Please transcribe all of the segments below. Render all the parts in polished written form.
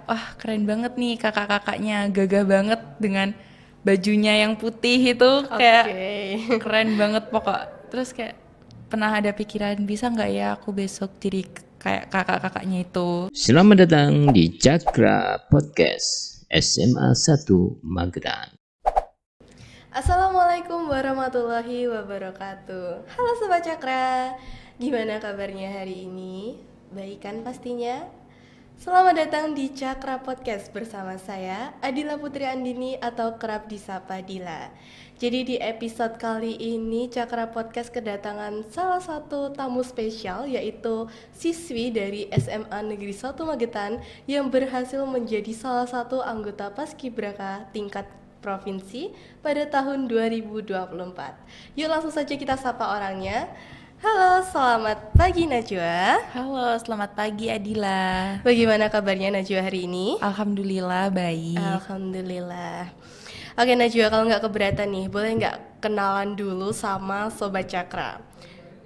wah keren banget nih kakak-kakaknya, gagah banget dengan bajunya yang putih itu kayak Oke. keren banget pokok. Terus kayak pernah ada pikiran bisa nggak ya aku besok jadi kayak kakak-kakaknya itu. Selamat datang di Cakra Podcast SMA 1 Magelang. Assalamualaikum warahmatullahi wabarakatuh. Halo Sobat Cakra, gimana kabarnya hari ini? Baik kan pastinya? Selamat datang di Cakra Podcast bersama saya, Adila Putri Andini atau kerap disapa Dila. Jadi di episode kali ini Cakra Podcast kedatangan salah satu tamu spesial, yaitu siswi dari SMA Negeri 1 Magetan yang berhasil menjadi salah satu anggota Paskibraka tingkat provinsi pada tahun 2024. Yuk langsung saja kita sapa orangnya. Halo, selamat pagi Najwa. Halo, selamat pagi Adila. Bagaimana kabarnya Najwa hari ini? Alhamdulillah baik. Alhamdulillah. Oke Najwa, kalau nggak keberatan nih, boleh nggak kenalan dulu sama Sobat Cakra?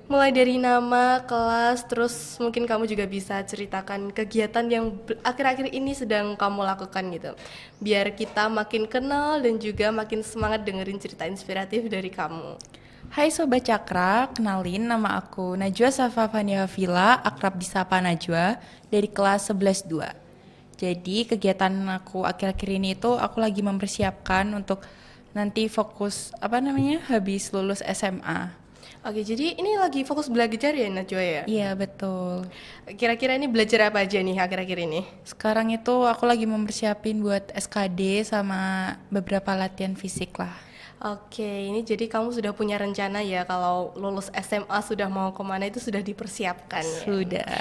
Mulai dari nama, kelas, terus mungkin kamu juga bisa ceritakan kegiatan yang akhir-akhir ini sedang kamu lakukan gitu. Biar kita makin kenal dan juga makin semangat dengerin cerita inspiratif dari kamu. Hai Sobat Cakra, kenalin nama aku Najwa Safa Fania Hafila, akrab disapa Najwa, dari kelas 11-2. Jadi kegiatan aku akhir-akhir ini itu aku lagi mempersiapkan untuk nanti fokus habis lulus SMA. Oke, jadi ini lagi fokus belajar ya Najwa ya? Iya betul. Kira-kira ini belajar apa aja nih akhir-akhir ini? Sekarang itu aku lagi mempersiapin buat SKD sama beberapa latihan fisik lah. Oke, ini jadi kamu sudah punya rencana ya kalau lulus SMA sudah mau kemana itu sudah dipersiapkan ya? Sudah.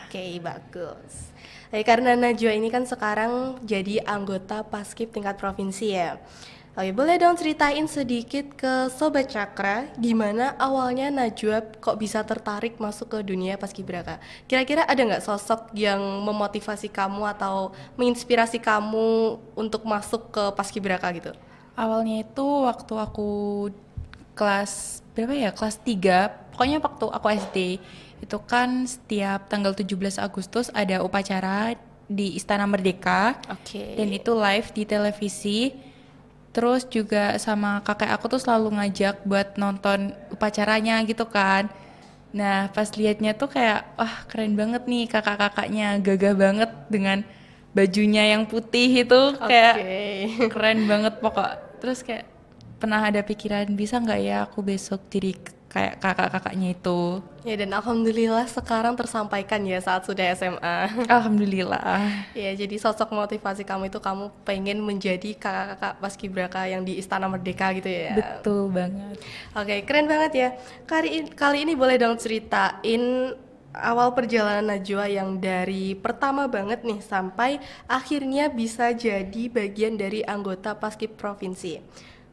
Oke, bagus. Karena Najwa ini kan sekarang jadi anggota Paskib tingkat provinsi ya. Oke, boleh dong ceritain sedikit ke Sobat Cakra gimana awalnya Najwa kok bisa tertarik masuk ke dunia Paskibraka? Kira-kira ada nggak sosok yang memotivasi kamu atau menginspirasi kamu untuk masuk ke Paskibraka gitu? Awalnya itu waktu aku kelas berapa ya? Kelas 3. Pokoknya waktu aku SD. Itu kan setiap tanggal 17 Agustus ada upacara di Istana Merdeka. Oke. Dan itu live di televisi. Terus juga sama kakek aku tuh selalu ngajak buat nonton upacaranya gitu kan. Nah pas liatnya tuh kayak wah keren banget nih kakak-kakaknya, gagah banget dengan bajunya yang putih itu kayak Oke. keren banget pokok. Terus kayak pernah ada pikiran bisa nggak ya aku besok jadi kayak kakak-kakaknya itu. Ya dan alhamdulillah sekarang tersampaikan ya saat sudah SMA. Alhamdulillah. Ya jadi sosok motivasi kamu itu kamu pengen menjadi kakak-kakak Paskibraka yang di Istana Merdeka gitu ya. Betul banget. Oke, keren banget ya. Kali ini boleh dong ceritain awal perjalanan Najwa yang dari pertama banget nih sampai akhirnya bisa jadi bagian dari anggota Paskib Provinsi.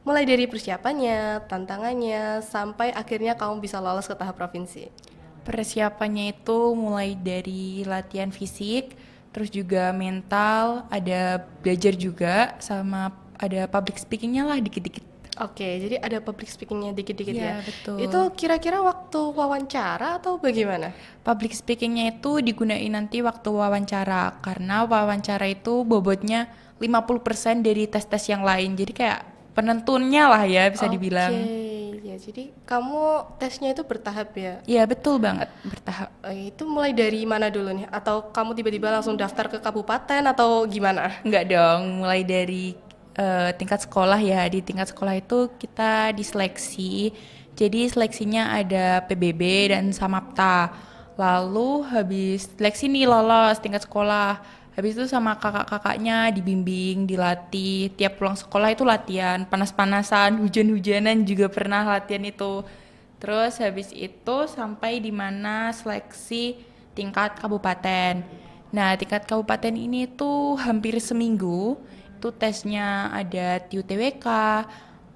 Mulai dari persiapannya, tantangannya, sampai akhirnya kamu bisa lolos ke tahap provinsi. Persiapannya itu mulai dari latihan fisik, terus juga mental, ada belajar juga, sama ada public speakingnya lah dikit-dikit. Oke, jadi ada public speakingnya dikit-dikit ya. Iya betul. Itu kira-kira waktu wawancara atau bagaimana? Public speakingnya itu digunain nanti waktu wawancara, karena wawancara itu bobotnya 50% dari tes-tes yang lain, jadi kayak penentunya lah ya bisa dibilang. Oke, ya jadi kamu tesnya itu bertahap ya? Iya betul banget, bertahap. Itu mulai dari mana dulu nih? Atau kamu tiba-tiba langsung daftar ke kabupaten atau gimana? Enggak dong, mulai dari tingkat sekolah ya. Di tingkat sekolah itu kita diseleksi. Jadi seleksinya ada PBB dan Samapta. Lalu habis seleksi nih lolos tingkat sekolah. Habis itu sama kakak-kakaknya dibimbing, dilatih. Tiap pulang sekolah itu latihan, panas-panasan, hujan-hujanan juga pernah latihan itu. Terus habis itu sampai di mana seleksi tingkat kabupaten. Nah, tingkat kabupaten ini tuh hampir seminggu. Itu tesnya ada TUTWK,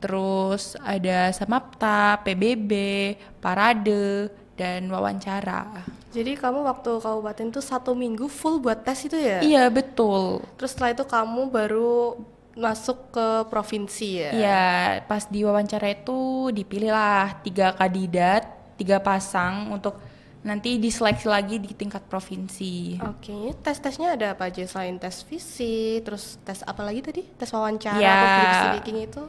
terus ada Samapta, PBB, parade, dan wawancara. Jadi kamu waktu kabupaten tuh 1 minggu full buat tes itu ya? Iya, betul. Terus setelah itu kamu baru masuk ke provinsi ya? Iya, pas di wawancara itu dipilihlah 3 kandidat, 3 pasang untuk nanti diseleksi lagi di tingkat provinsi. Oke, tes-tesnya ada apa aja selain tes fisik, terus tes apa lagi tadi? Tes wawancara, Ya, public speaking itu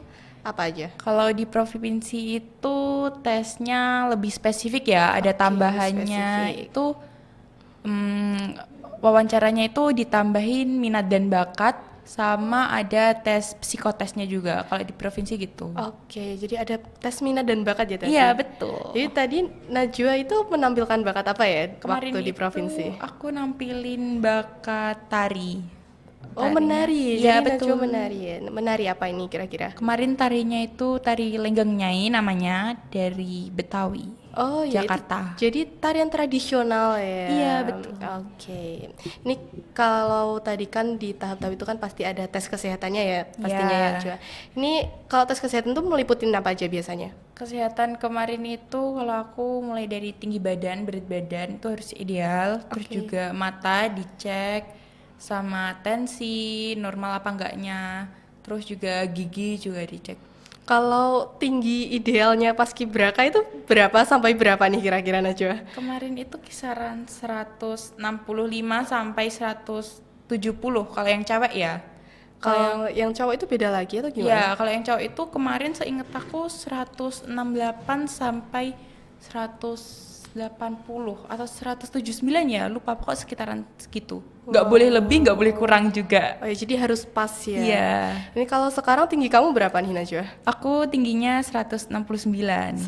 apa aja? kalau di provinsi itu tesnya lebih spesifik ya, ada Oke, tambahannya spesifik. itu wawancaranya itu ditambahin minat dan bakat sama ada tes psikotesnya juga kalau di provinsi gitu. Oke, jadi ada tes minat dan bakat ya tadi? Iya, betul. Jadi tadi Najwa itu menampilkan bakat apa ya Kemarin waktu di itu provinsi? aku nampilin bakat tari. Oh, Tarinya. menari. Iya, Jadi Najwa betul. menari ya. Menari apa ini kira-kira? Kemarin tarinya itu tari Lenggeng Nyai namanya, dari Betawi, Oh ya, Jakarta. jadi tarian tradisional ya. Iya, betul. Oke. Ini kalau tadi kan di tahap-tahap itu kan pasti ada tes kesehatannya ya, pastinya ya, Iya. Najwa. Ini kalau tes kesehatan tuh meliputin apa aja biasanya? Kesehatan kemarin itu kalau aku mulai dari tinggi badan, berat badan itu harus ideal, terus Oke. juga mata dicek, sama tensi normal apa enggaknya, terus juga gigi juga dicek. Kalau tinggi idealnya paskibraka itu berapa sampai berapa nih kira-kira Najwa? Kemarin itu kisaran 165 sampai 170 kalau yang cewek ya. Kalau yang cowok itu beda lagi atau gimana? Ya, kalau yang cowok itu kemarin seinget aku 168 sampai 180 atau 179 ya, lupa pokok sekitaran segitu. Nggak boleh lebih, nggak boleh kurang juga. Oh ya, jadi harus pas ya. Iya. Ini kalau sekarang tinggi kamu berapa nih Najwa? Aku tingginya 169. 169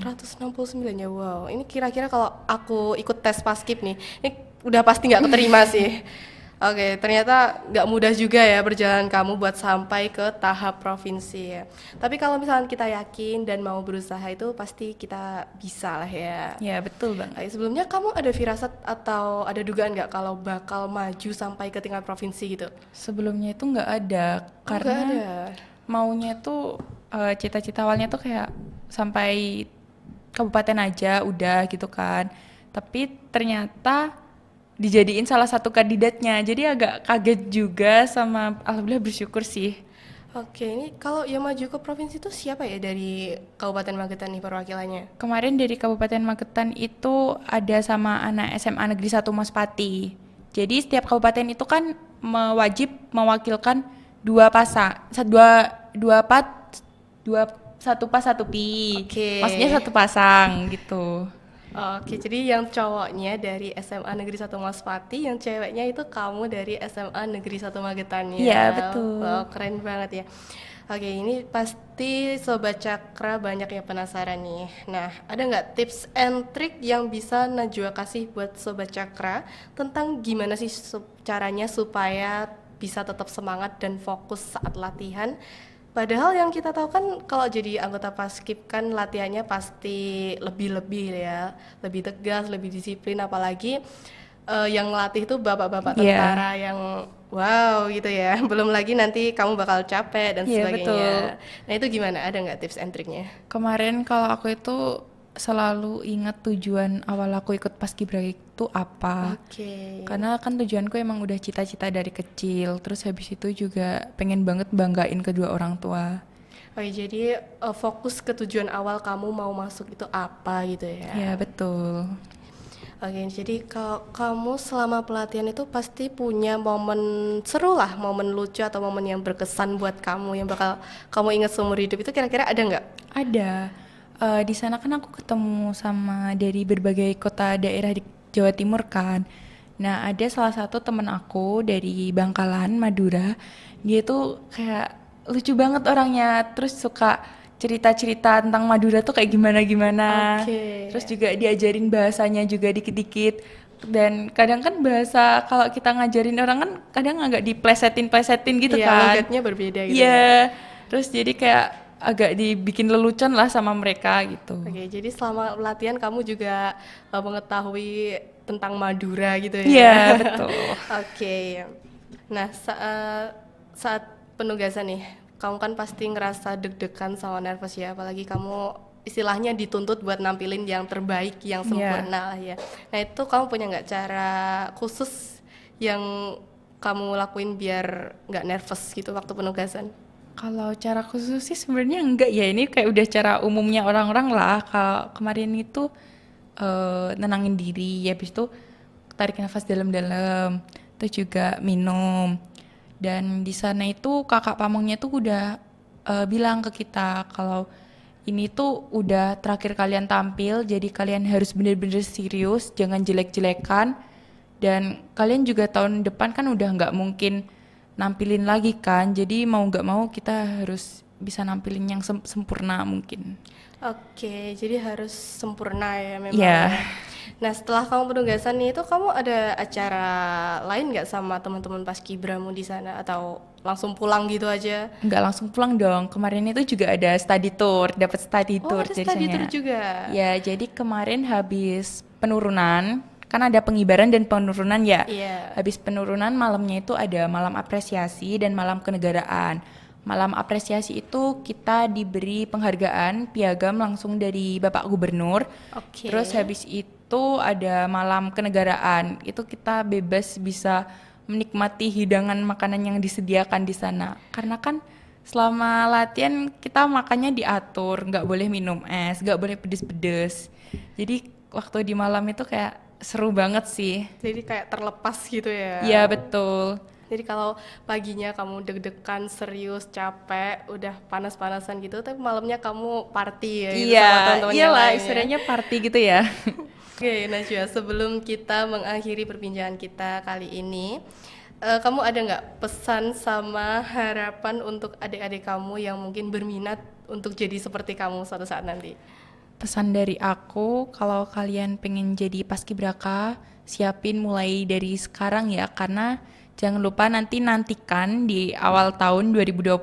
ya, wow. Ini kira-kira kalau aku ikut tes paskib nih, ini udah pasti nggak keterima sih. Oke, ternyata nggak mudah juga ya perjalanan kamu buat sampai ke tahap provinsi ya. Tapi kalau misalnya kita yakin dan mau berusaha itu pasti kita bisa lah ya. Ya, betul banget. Oke, sebelumnya kamu ada firasat atau ada dugaan nggak kalau bakal maju sampai ke tingkat provinsi gitu? Sebelumnya itu nggak ada, Nggak karena ada. maunya tuh cita-cita awalnya tuh kayak sampai kabupaten aja udah gitu kan. Tapi ternyata dijadiin salah satu kandidatnya. Jadi agak kaget juga, sama alhamdulillah bersyukur sih. Oke, ini kalau yang maju ke provinsi itu siapa ya dari Kabupaten Magetan nih perwakilannya? Kemarin dari Kabupaten Magetan itu ada sama anak SMA Negeri 1 Maspati. Jadi setiap kabupaten itu kan wajib mewakilkan dua pasang, satu pas satu pi. Oke. Maksudnya satu pasang gitu. Oke, jadi yang cowoknya dari SMA Negeri 1 Maspati, yang ceweknya itu kamu dari SMA Negeri 1 Magetan ya? Iya, betul. Wow, keren banget ya. Oke, ini pasti Sobat Cakra banyak yang penasaran nih. Nah, ada nggak tips and trick yang bisa Najwa kasih buat Sobat Cakra tentang gimana sih caranya supaya bisa tetap semangat dan fokus saat latihan? Padahal yang kita tahu kan kalau jadi anggota Paskib kan latihannya pasti lebih-lebih ya, lebih tegas, lebih disiplin, apalagi yang ngelatih itu bapak-bapak Iya. tentara yang wow gitu ya. Belum lagi nanti kamu bakal capek dan Iya, sebagainya. betul. Nah itu gimana? Ada nggak tips and triknya? Kemarin kalau aku itu selalu ingat tujuan awal aku ikut Paskibraka itu apa. Oke. Karena kan tujuanku emang udah cita-cita dari kecil. Terus habis itu juga pengen banget banggain kedua orang tua. Oke, jadi fokus ke tujuan awal kamu mau masuk itu apa gitu ya? Ya, betul. Oke, jadi kalau kamu selama pelatihan itu pasti punya momen seru lah, momen lucu atau momen yang berkesan buat kamu yang bakal kamu ingat seumur hidup itu kira-kira ada nggak? Ada. Di sana kan aku ketemu sama dari berbagai kota daerah di Jawa Timur kan. Nah, ada salah satu temen aku dari Bangkalan, Madura. Dia tuh kayak lucu banget orangnya. Terus suka cerita-cerita tentang Madura tuh kayak gimana-gimana. Oke. Terus juga diajarin bahasanya juga dikit-dikit. Dan kadang kan bahasa kalau kita ngajarin orang kan kadang agak diplesetin-plesetin gitu Iya, kan. logatnya berbeda gitu ya. Iya, terus jadi kayak agak dibikin lelucon lah sama mereka gitu. Oke, jadi selama latihan kamu juga mengetahui tentang Madura gitu ya? Iya, betul. Oke. Nah, saat penugasan nih, kamu kan pasti ngerasa deg-degan sama nervous ya, apalagi kamu istilahnya dituntut buat nampilin yang terbaik, yang sempurna lah ya. Nah, itu kamu punya nggak cara khusus yang kamu lakuin biar nggak nervous gitu waktu penugasan? Kalau cara khusus sih sebenarnya enggak ya, ini kayak udah cara umumnya orang-orang lah. Kalau kemarin itu nenangin diri, habis itu tarik nafas dalam-dalam, terus juga minum. Dan di sana itu kakak pamongnya tuh udah bilang ke kita kalau ini tuh udah terakhir kalian tampil, jadi kalian harus bener-bener serius, jangan jelek-jelekan. Dan kalian juga tahun depan kan udah nggak mungkin nampilin lagi kan, jadi mau nggak mau kita harus bisa nampilin yang sempurna mungkin. Oke, jadi harus sempurna ya memang. Iya. Ya. Nah, setelah kamu penugasan nih itu kamu ada acara lain nggak sama teman-teman paskibramu di sana atau langsung pulang gitu aja? Nggak langsung pulang dong, kemarin itu juga ada study tour, dapat study Oh, tour ada study tour ceritanya. juga. Ya, jadi kemarin habis penurunan, kan ada pengibaran dan penurunan ya. Iya. Habis penurunan malamnya itu ada malam apresiasi dan malam kenegaraan. Malam apresiasi itu kita diberi penghargaan piagam langsung dari Bapak Gubernur. Oke. Terus habis itu ada malam kenegaraan. Itu kita bebas bisa menikmati hidangan makanan yang disediakan di sana. Karena kan selama latihan kita makannya diatur, nggak boleh minum es, nggak boleh pedes-pedes. Jadi waktu di malam itu kayak seru banget sih. Jadi kayak terlepas gitu ya. Iya betul. Jadi kalau paginya kamu deg-degan, serius, capek, udah panas-panasan gitu, tapi malamnya kamu party ya gitu Iya, sama teman-teman yang iyalah lainnya. istilahnya party gitu ya. Oke, Najwa, sebelum kita mengakhiri perbincangan kita kali ini, kamu ada nggak pesan sama harapan untuk adik-adik kamu yang mungkin berminat untuk jadi seperti kamu suatu saat nanti? Pesan dari aku, kalau kalian pengen jadi paskibraka, siapin mulai dari sekarang ya, karena jangan lupa nantikan di awal tahun 2025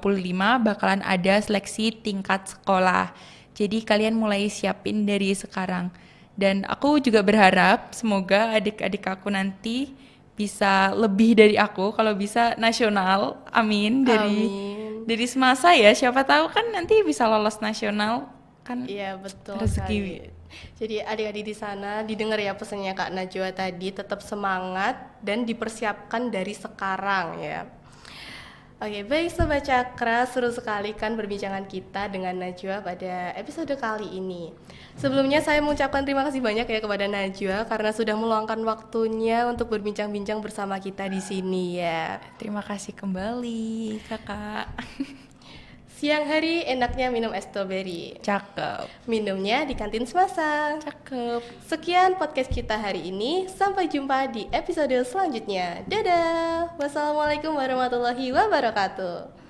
bakalan ada seleksi tingkat sekolah. Jadi kalian mulai siapin dari sekarang. Dan aku juga berharap semoga adik-adik aku nanti bisa lebih dari aku, kalau bisa nasional. Amin. Amin. Dari semasa ya, siapa tahu kan nanti bisa lolos nasional kan. Iya, betul Rezeki. sekali. Jadi adik-adik di sana didengar ya pesannya Kak Najwa tadi, tetap semangat dan dipersiapkan dari sekarang ya. Oke, baik Sobat Cakra, seru sekali kan perbincangan kita dengan Najwa pada episode kali ini. Sebelumnya saya mengucapkan terima kasih banyak ya kepada Najwa karena sudah meluangkan waktunya untuk berbincang-bincang bersama kita di sini ya. Terima kasih kembali, Kakak. Siang hari enaknya minum es strawberry. Cakep. Minumnya di kantin semasa. Cakep. Sekian podcast kita hari ini. Sampai jumpa di episode selanjutnya. Dadah. Wassalamualaikum warahmatullahi wabarakatuh.